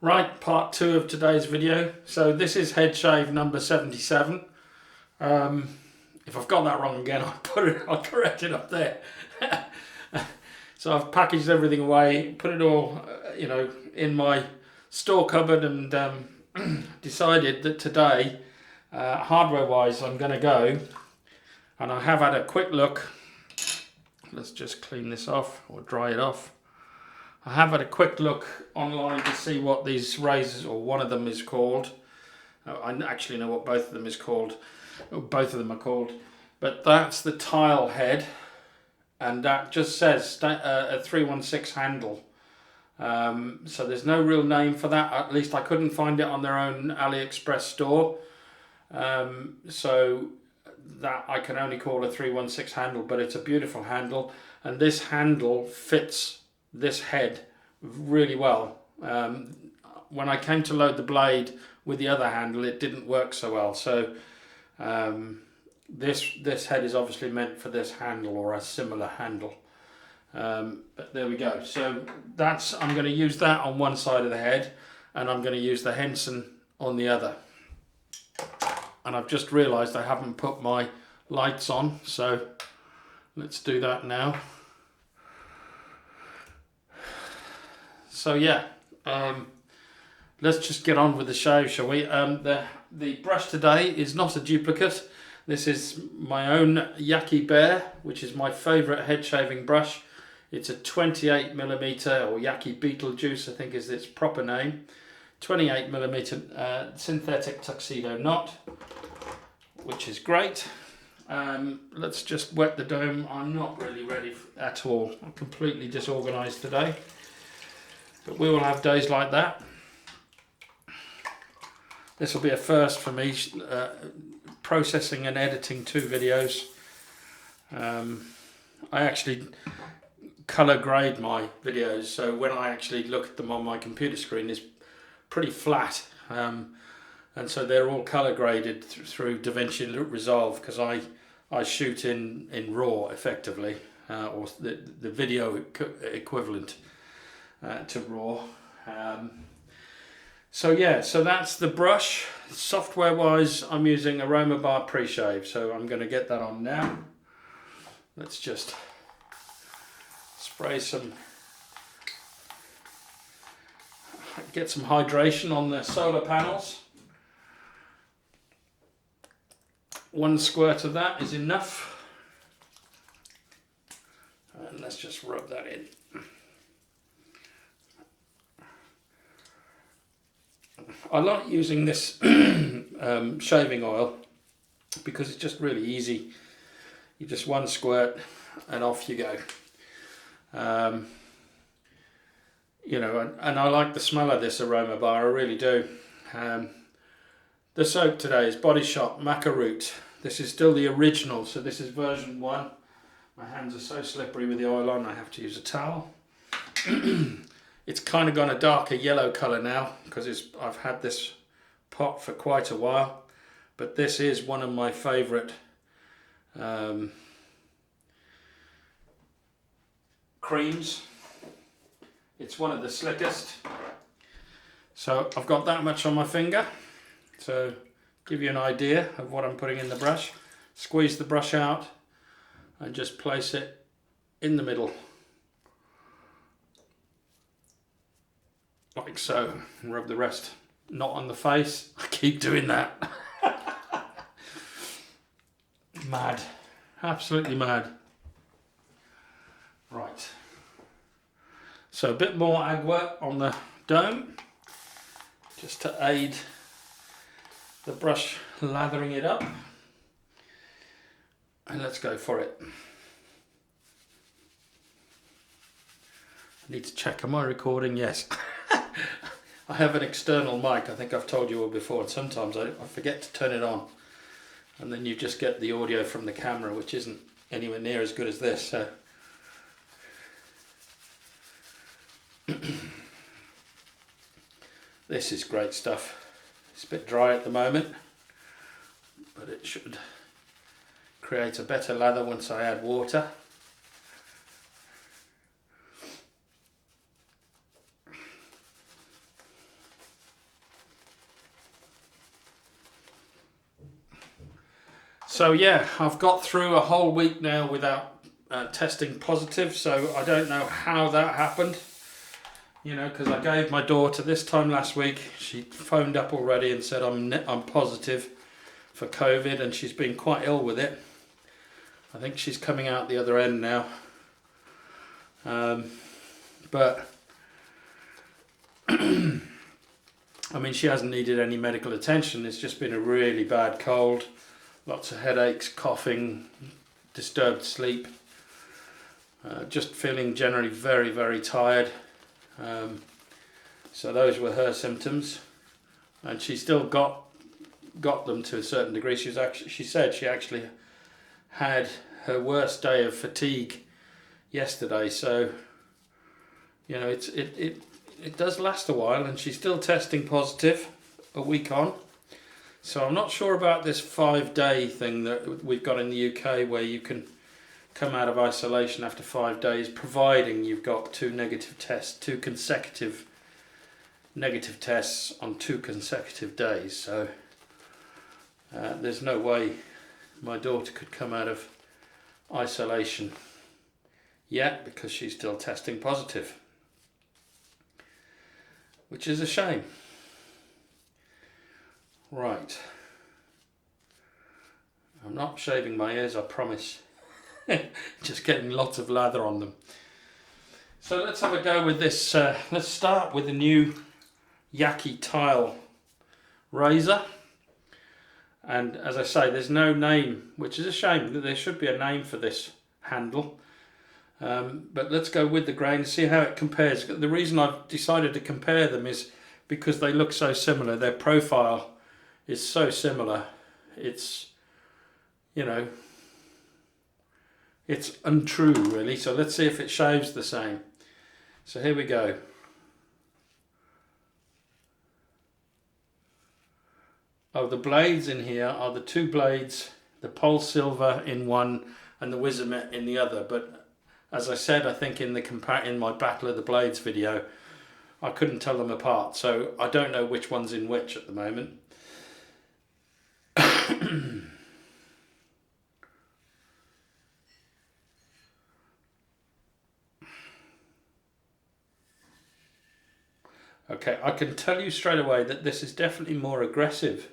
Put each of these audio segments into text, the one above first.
Right, part 2 of today's video. So this is head shave number 77. If I've got that wrong again, I'll correct it up there. So I've packaged everything away, put it all, in my store cupboard, and decided that today, hardware-wise, I'm going to go, and I have had a quick look. Let's just clean this off or dry it off. I have had a quick look online to see what these razors, or one of them, is called. I actually know what both of them is called. Both of them are called. But that's the Tile head, and that just says a 316 handle. So there's no real name for that. At least I couldn't find it on their own AliExpress store. So that I can only call a 316 handle, but it's a beautiful handle, and this handle fits this head really well. When I came to load the blade with the other handle, it didn't work so well. So this head is obviously meant for this handle or a similar handle. But there we go. So I'm going to use that on one side of the head, and I'm going to use the Henson on the other. And I've just realised I haven't put my lights on, so let's do that now. So yeah, let's just get on with the shave, shall we? The brush today is not a duplicate. This is my own Yaqi Bear, which is my favourite head shaving brush. It's a 28mm, or Yaqi Betelgeuse, I think is its proper name. 28mm synthetic tuxedo knot, which is great. Let's just wet the dome. I'm not really ready at all. I'm completely disorganised today. But we will have days like that. This will be a first for me, processing and editing 2 videos. I actually colour grade my videos, so when I actually look at them on my computer screen, it's pretty flat. And so they're all colour graded through DaVinci Resolve, because I shoot in RAW effectively, or the video equivalent. To RAW. So yeah, so that's the brush. Software wise, I'm using Aromabar pre-shave, so I'm going to get that on now. Let's just spray get some hydration on the solar panels. 1 squirt of that is enough, and let's just rub that in. I like using this shaving oil because it's just really easy. You just 1 squirt and off you go. And I like the smell of this Aromabar, I really do. The soap today is Body Shop Macca Root. This is still the original, so this is version 1. My hands are so slippery with the oil on, I have to use a towel. It's kind of gone a darker yellow colour now, because I've had this pot for quite a while. But this is one of my favourite creams. It's one of the slickest. So I've got that much on my finger. So give you an idea of what I'm putting in the brush. Squeeze the brush out and just place it in the middle. Like so, and rub the rest. Not on the face. I keep doing that. Mad. Absolutely mad. Right. So a bit more agua on the dome, just to aid the brush lathering it up. And let's go for it. I need to check, am I recording? Yes. I have an external mic, I think I've told you all before, and sometimes I forget to turn it on, and then you just get the audio from the camera, which isn't anywhere near as good as this. So this is great stuff. It's a bit dry at the moment, but it should create a better lather once I add water. So yeah, I've got through a whole week now without testing positive, so I don't know how that happened. You know, because I gave my daughter this time last week, she phoned up already and said I'm positive for COVID, and she's been quite ill with it. I think she's coming out the other end now. But I mean, she hasn't needed any medical attention. It's just been a really bad cold, lots of headaches, coughing, disturbed sleep, just feeling generally very, very tired. So those were her symptoms, and she still got them to a certain degree. She said she actually had her worst day of fatigue yesterday. So you know, it does last a while, and she's still testing positive a week on. So I'm not sure about this 5-day thing that we've got in the UK, where you can come out of isolation after 5 days, providing you've got two consecutive negative tests on 2 consecutive days. So there's no way my daughter could come out of isolation yet, because she's still testing positive, which is a shame. Right, I'm not shaving my ears, I promise. Just getting lots of lather on them. So let's have a go with this. Let's start with the new Yaqi Tile razor. And as I say, there's no name, which is a shame. There should be a name for this handle. But let's go with the grain, see how it compares. The reason I've decided to compare them is because they look so similar. Their profile is so similar. It's, you know, it's untrue really. So let's see if it shaves the same. So here we go. Oh, the blades in here are the 2 blades, the Polsilver in one and the Wizamet in the other. But as I said, I think in my Battle of the Blades video, I couldn't tell them apart. So I don't know which one's in which at the moment. Okay, I can tell you straight away that this is definitely more aggressive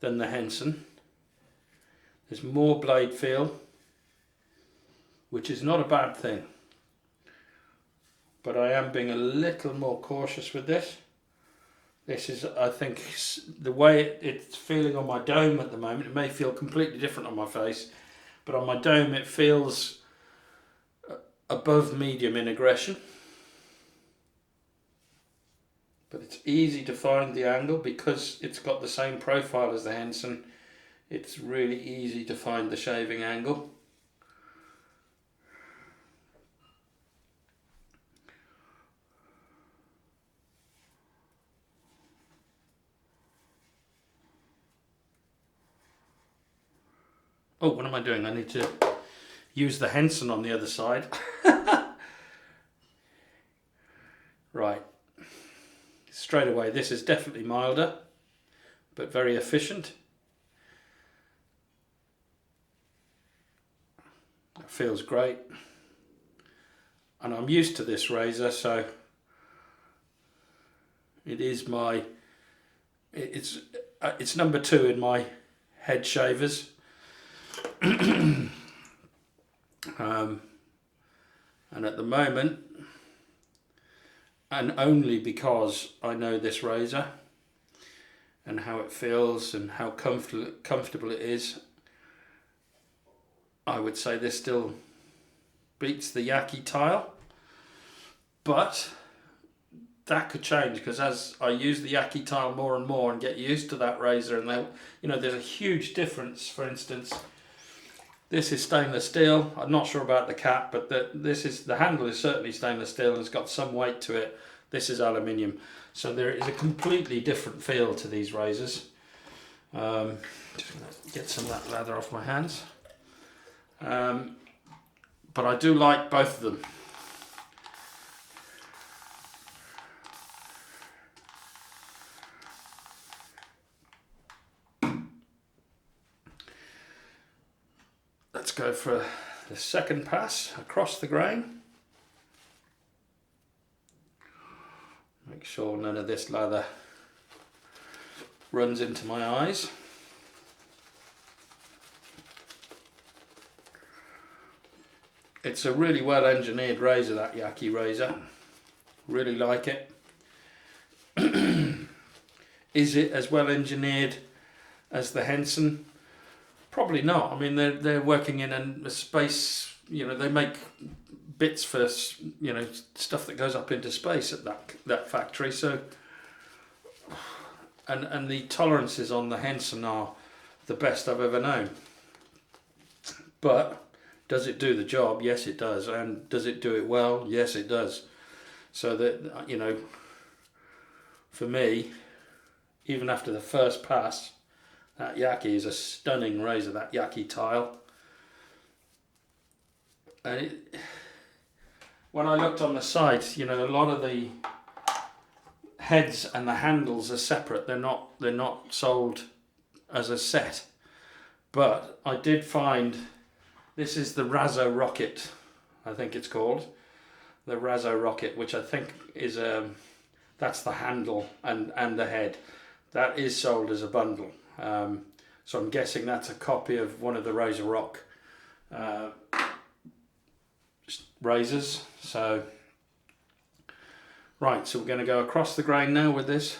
than the Henson. There's more blade feel, which is not a bad thing. But I am being a little more cautious with this. This is, I think, the way it's feeling on my dome at the moment. It may feel completely different on my face, but on my dome it feels above medium in aggression. But it's easy to find the angle because it's got the same profile as the Henson. It's really easy to find the shaving angle. Oh, what am I doing? I need to use the Henson on the other side. Right. Straight away, this is definitely milder, but very efficient. It feels great. And I'm used to this razor, so it is it's number 2 in my head shavers. And at the moment, and only because I know this razor and how it feels and how comfortable it is, I would say this still beats the Yaqi Tile. But that could change, because as I use the Yaqi Tile more and more and get used to that razor, and you know, there's a huge difference. For instance, this is stainless steel. I'm not sure about the cap, but the handle is certainly stainless steel and it's got some weight to it. This is aluminium, so there is a completely different feel to these razors. Just gonna get some of that lather off my hands. But I do like both of them. let's go for the second pass across the grain. Make sure none of this lather runs into my eyes. It's a really well engineered razor, that Yaqi razor. Really like it. Is it as well engineered as the Henson? Probably not. I mean, they're working in a space, you know, they make bits for, you know, stuff that goes up into space at that factory. So, and the tolerances on the Henson are the best I've ever known. But does it do the job? Yes, it does. And does it do it well? Yes, it does. So that, you know, for me, even after the first pass, that Yaqi is a stunning razor, that Yaqi Tile. And when I looked on the site, you know, a lot of the heads and the handles are separate. They're not sold as a set. But I did find, this is the Razzo Rocket, I think it's called. The Razzo Rocket, which I think is that's the handle and the head. That is sold as a bundle. So I'm guessing that's a copy of one of the Razor Rock razors. So, right, so we're going to go across the grain now with this.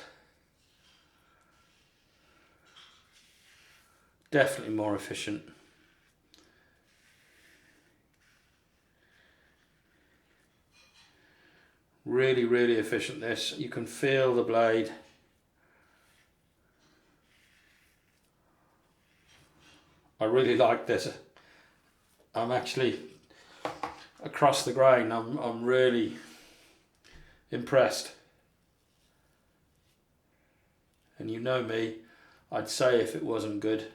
Definitely more efficient. Really, really efficient this. You can feel the blade. I really like this. I'm actually across the grain. I'm really impressed. And you know me, I'd say if it wasn't good.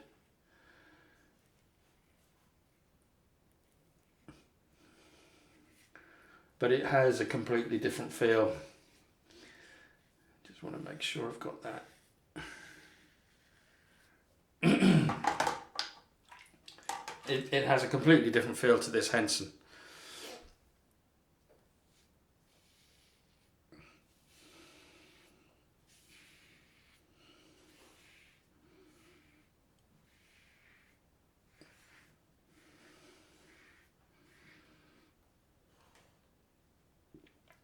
But it has a completely different feel. Just want to make sure I've got that. It has a completely different feel to this Henson.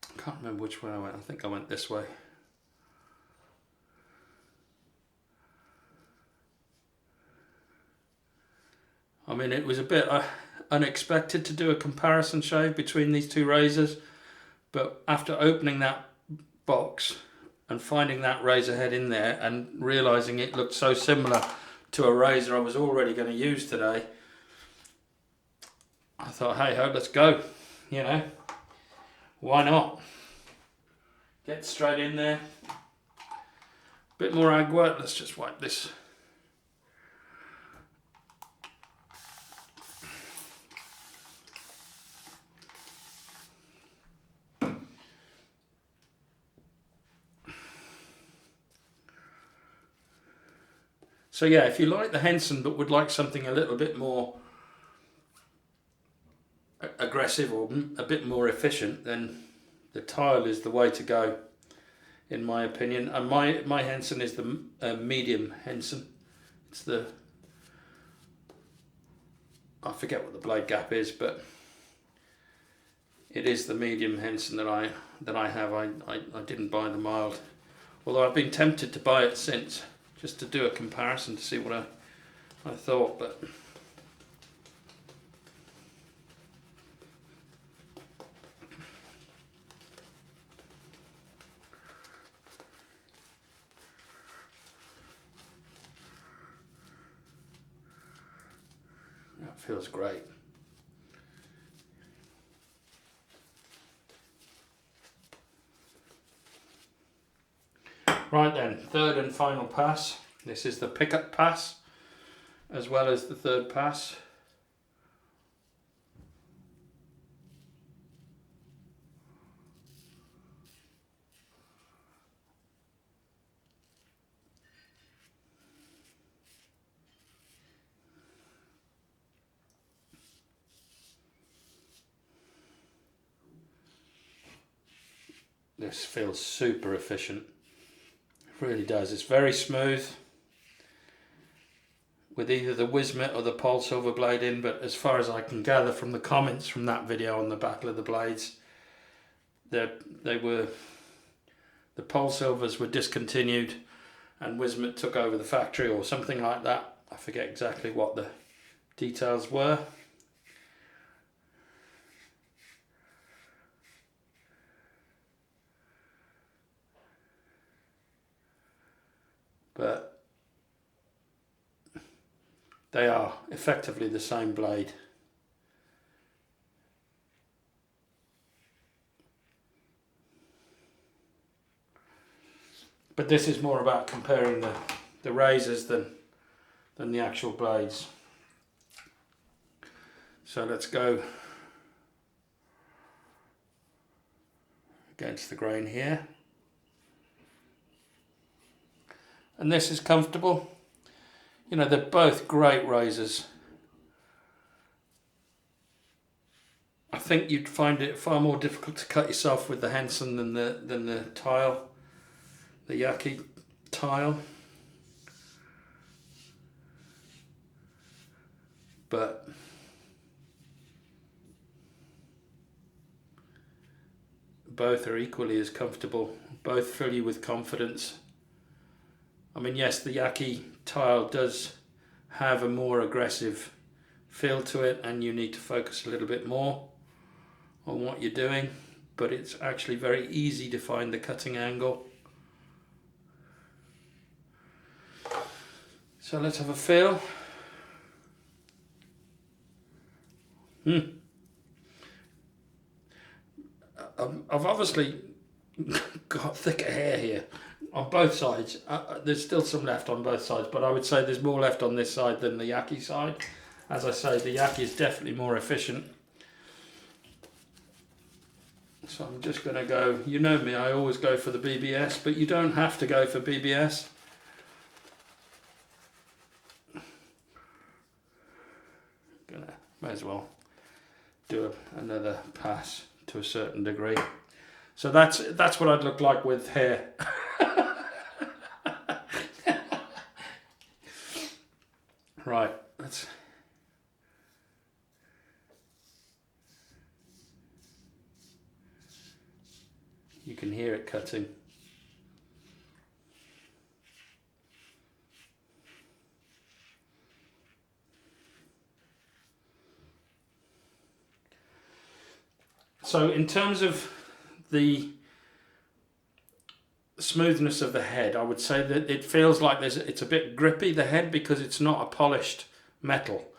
I can't remember which way I went. I think I went this way. I mean, it was a bit unexpected to do a comparison shave between these two razors, but after opening that box and finding that razor head in there and realizing it looked so similar to a razor I was already going to use today, I thought, hey ho, let's go, you know, why not? Get straight in there. Bit more agua. Let's just wipe this. So yeah, if you like the Henson but would like something a little bit more aggressive or a bit more efficient, then the Tile is the way to go, in my opinion. And my Henson is the medium Henson. It's the, I forget what the blade gap is, but it is the medium Henson that I have. I didn't buy the mild, although I've been tempted to buy it since, just to do a comparison to see what I thought, but that feels great. Right then, third and final pass. This is the pickup pass, as well as the third pass. this feels super efficient. It really does. It's very smooth with either the Wizamet or the Polsilver blade in, but as far as I can gather from the comments from that video on the Battle of the Blades, the Polsilvers were discontinued and Wizamet took over the factory or something like that. I forget exactly what the details were. But they are effectively the same blade. But this is more about comparing the razors than the actual blades. So let's go against the grain here. And this is comfortable. You know, they're both great razors. I think you'd find it far more difficult to cut yourself with the Henson than the Tile, the Yaqi Tile. But both are equally as comfortable. Both fill you with confidence. I mean, yes, the Yaqi Tile does have a more aggressive feel to it and you need to focus a little bit more on what you're doing, but it's actually very easy to find the cutting angle. So let's have a feel. I've obviously got thicker hair here on both sides. There's still some left on both sides, but I would say there's more left on this side than the Yaqi side. As I say, the Yaqi is definitely more efficient. So I'm just going to go, you know me, I always go for the BBS, but you don't have to go for BBS. May as well do another pass to a certain degree. So that's what I'd look like with hair. Right, let's. You can hear it cutting. So in terms of the smoothness of the head, I would say that it feels like it's a bit grippy, the head, because it's not a polished metal.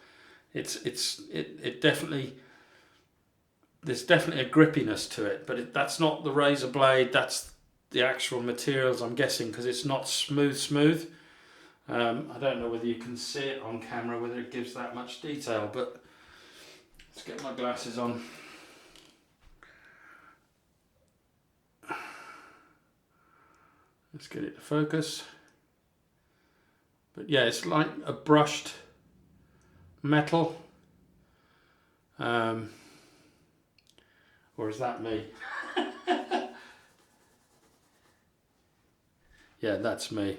It definitely, there's definitely a grippiness to it, but that's not the razor blade, that's the actual materials, I'm guessing, because it's not smooth. I don't know whether you can see it on camera, whether it gives that much detail, but let's get my glasses on. Let's get it to focus. But yeah, it's like a brushed metal. Or is that me? Yeah, that's me.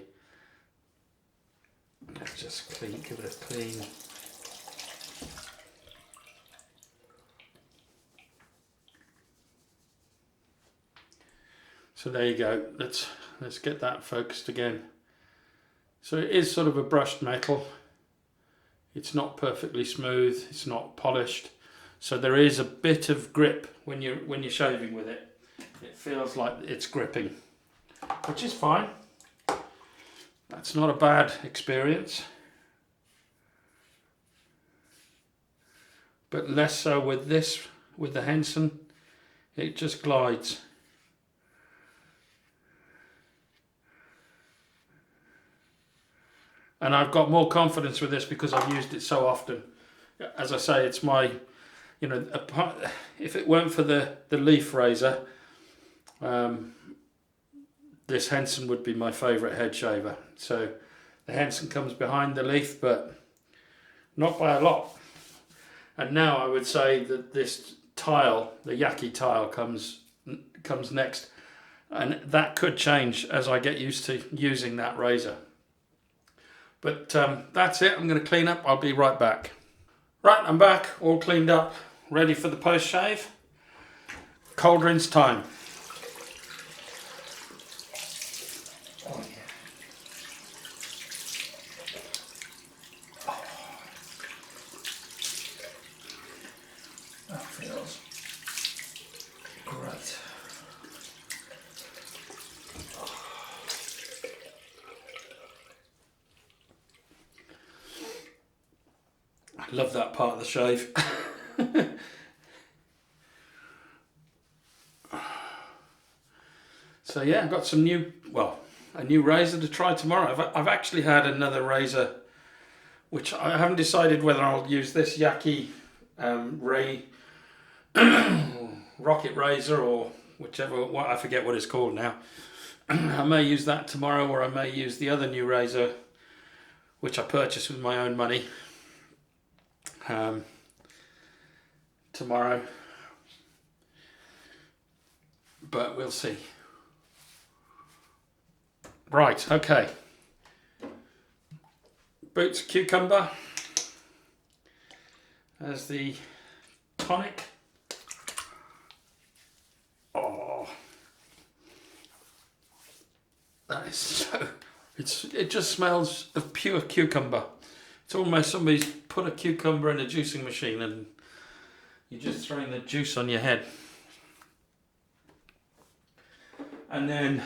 Let's just give it a clean. So there you go. Let's get that focused again. So it is sort of a brushed metal. It's not perfectly smooth. It's not polished. So there is a bit of grip when you're shaving with it. It feels like it's gripping, which is fine. That's not a bad experience. But less so with this, with the Henson. It just glides. And I've got more confidence with this because I've used it so often. As I say, it's my, you know, if it weren't for the leaf razor, this Henson would be my favourite head shaver. So the Henson comes behind the leaf, but not by a lot. And now I would say that this Tile, the Yaqi Tile, comes next. and that could change as I get used to using that razor. But that's it. I'm going to clean up. I'll be right back. Right, I'm back, all cleaned up, ready for the post shave. Cold rinse time. Oh, yeah. Oh. That feels great. I love that part of the shave. So yeah, I've got some a new razor to try tomorrow. I've actually had another razor, which I haven't decided whether I'll use this Yaqi rocket razor or whichever, I forget what it's called now. I may use that tomorrow, or I may use the other new razor, which I purchased with my own money, tomorrow. But we'll see. Right, okay. Boots cucumber as the tonic. Oh, that is so. It just smells of pure cucumber. It's almost somebody's put a cucumber in a juicing machine and you're just throwing the juice on your head. And then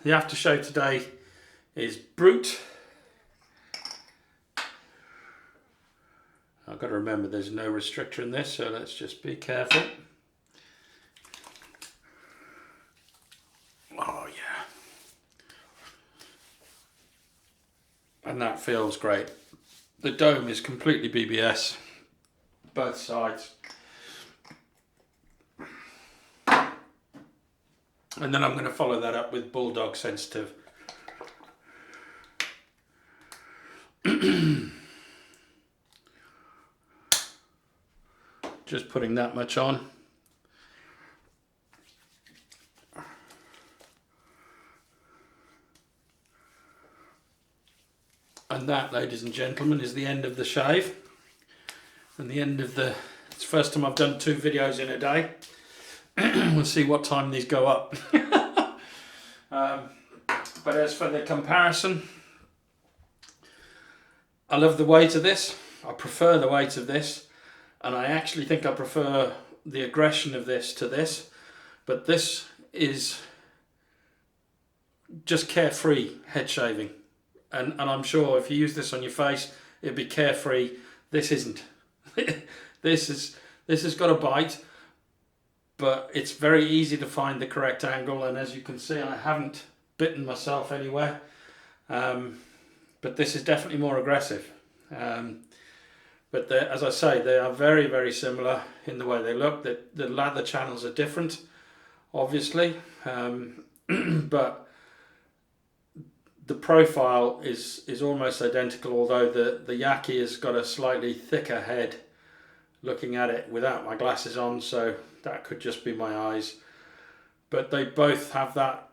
the aftershave today is Brute. I've got to remember there's no restrictor in this, so let's just be careful. Oh yeah. And that feels great. The dome is completely BBS, both sides. And then I'm going to follow that up with Bulldog Sensitive. Just putting that much on. And that, ladies and gentlemen, is the end of the shave. And the end of the... It's the first time I've done 2 videos in a day. We'll see what time these go up. But as for the comparison, I love the weight of this. I prefer the weight of this, and I actually think I prefer the aggression of this to this. But this is just carefree head shaving, and I'm sure if you use this on your face, it'd be carefree. This isn't. This has got a bite. But it's very easy to find the correct angle, and as you can see, I haven't bitten myself anywhere. But this is definitely more aggressive. But as I say, they are very, very similar in the way they look. The lather channels are different, obviously, but the profile is almost identical, although the Yaqi has got a slightly thicker head looking at it without my glasses on, so that could just be my eyes. But they both have that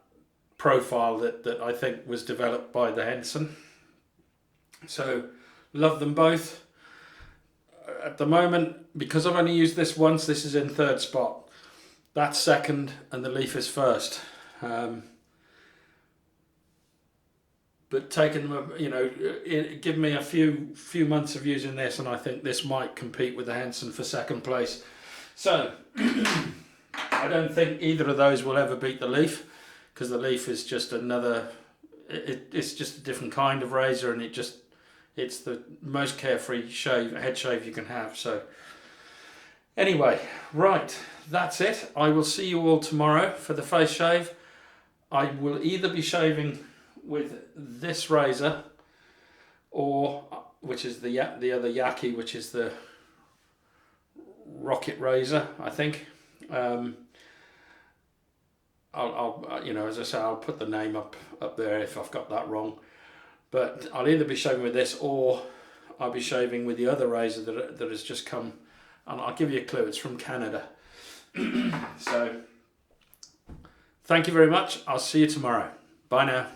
profile that I think was developed by the Henson. So love them both. At the moment, because I've only used this once, this is in 3rd spot. That's 2nd and the leaf is 1st. But taking them, give me a few months of using this, and I think this might compete with the Henson for 2nd place. So I don't think either of those will ever beat the leaf, because the leaf is just another. It's just a different kind of razor, and it's the most carefree head shave you can have. So anyway, right, that's it. I will see you all tomorrow for the face shave. I will either be shaving with this razor, or which is the other Yaqi, which is the rocket razor, I think. I'll as I say, I'll put the name up there if I've got that wrong. But I'll either be shaving with this, or I'll be shaving with the other razor that has just come, and I'll give you a clue. It's from Canada. So Thank you very much. I'll see you tomorrow. Bye now.